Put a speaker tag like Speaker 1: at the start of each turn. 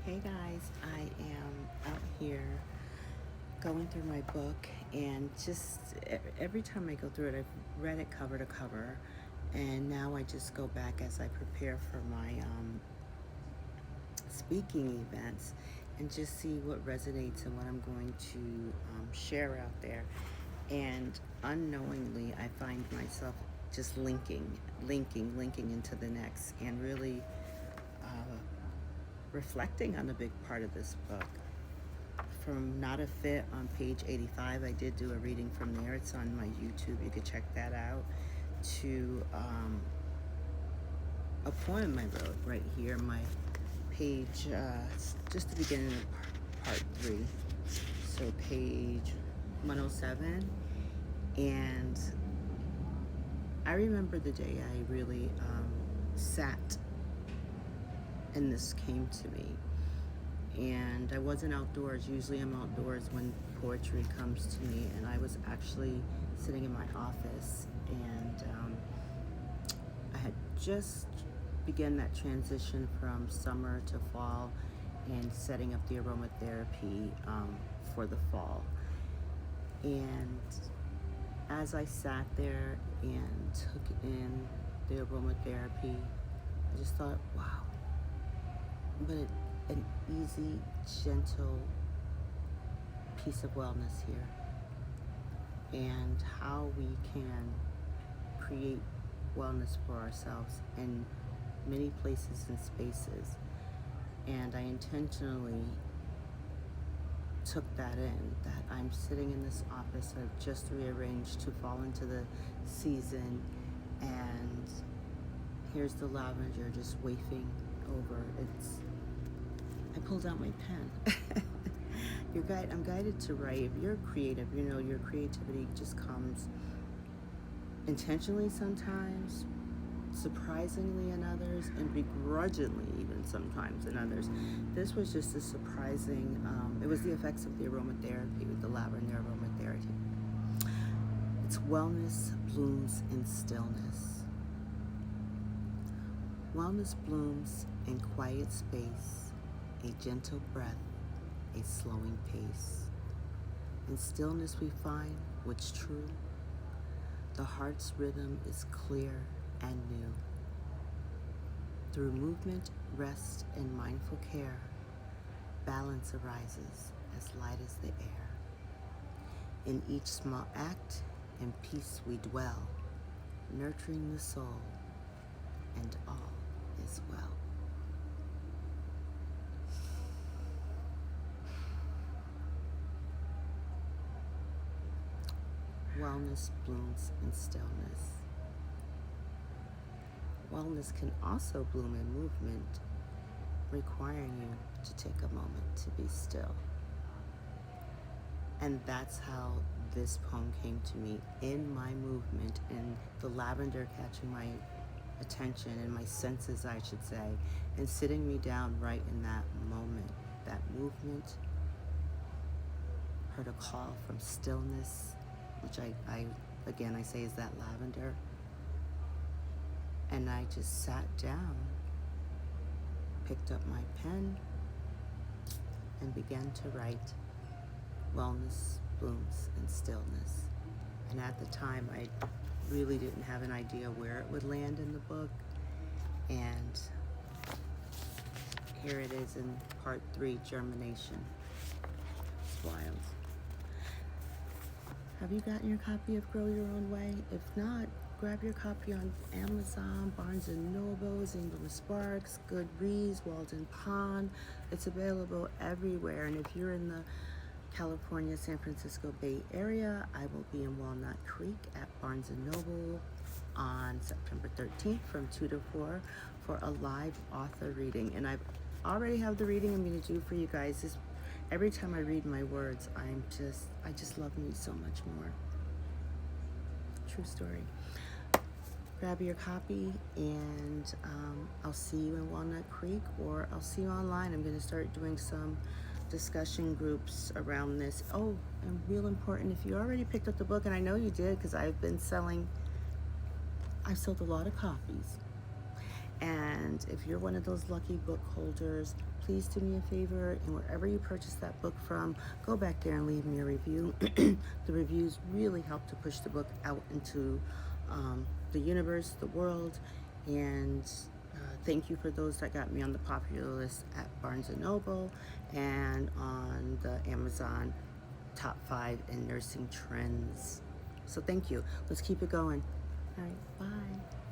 Speaker 1: Hey guys, I am out here going through my book, and just every time I go through it, I've read it cover to cover, and now I just go back as I prepare for my speaking events and just see what resonates and what I'm going to share out there. And unknowingly, I find myself just linking into the next, and really uh, reflecting on a big part of this book. From Not a Fit on page 85, I did do a reading from there. It's on my YouTube. You could check that out. To a poem I wrote right here, my page, just the beginning of part 3. So page 107. And I remember the day I really sat and this came to me. And I wasn't outdoors. Usually I'm outdoors when poetry comes to me, and I was actually sitting in my office, and I had just begun that transition from summer to fall and setting up the aromatherapy for the fall. And as I sat there and took in the aromatherapy, I just thought, wow, but an easy, gentle piece of wellness here, and how we can create wellness for ourselves in many places and spaces. And I intentionally took that in, that I'm sitting in this office I've just rearranged to fall into the season, and here's the lavender just wafting over. I pulled out my pen. I'm guided to write. If you're creative, your creativity just comes intentionally sometimes, surprisingly in others, and begrudgingly even sometimes in others. This was just a surprising, it was the effects of the aromatherapy, with the lavender aromatherapy. It's wellness blooms in stillness. Wellness blooms in quiet space, a gentle breath, a slowing pace. In stillness we find what's true. The heart's rhythm is clear and new. Through movement, rest, and mindful care, balance arises as light as the air. In each small act and peace we dwell, nurturing the soul, and all is well. Wellness blooms in stillness. Wellness can also bloom in movement, requiring you to take a moment to be still. And that's how this poem came to me, in my movement, and the lavender catching my attention and my senses, I should say, and sitting me down right in that moment. That movement, heard a call from stillness, which I say is that lavender. And I just sat down, picked up my pen, and began to write Wellness Blooms in Stillness. And at the time, I really didn't have an idea where it would land in the book. And here it is in part 3, Germination. It's wild. Have you gotten your copy of Grow Your Own Way? If not, grab your copy on Amazon, Barnes & Nobles, Ingram Sparks, Goodreads, Walden Pond. It's available everywhere. And if you're in the California, San Francisco Bay Area, I will be in Walnut Creek at Barnes & Noble on September 13th from 2 to 4 for a live author reading. And I already have the reading I'm going to do for you guys. Every time I read my words, I just love me so much more. True story. Grab your copy, and I'll see you in Walnut Creek, or I'll see you online. I'm going to start doing some discussion groups around this. Oh, and real important, if you already picked up the book, and I know you did because I've sold a lot of copies. And if you're one of those lucky book holders, please do me a favor, and wherever you purchase that book from, go back there and leave me a review. The reviews really help to push the book out into the universe, the world, and thank you for those that got me on the popular list at Barnes & Noble and on the Amazon top 5 in nursing trends. So thank you. Let's keep it going. All right, bye.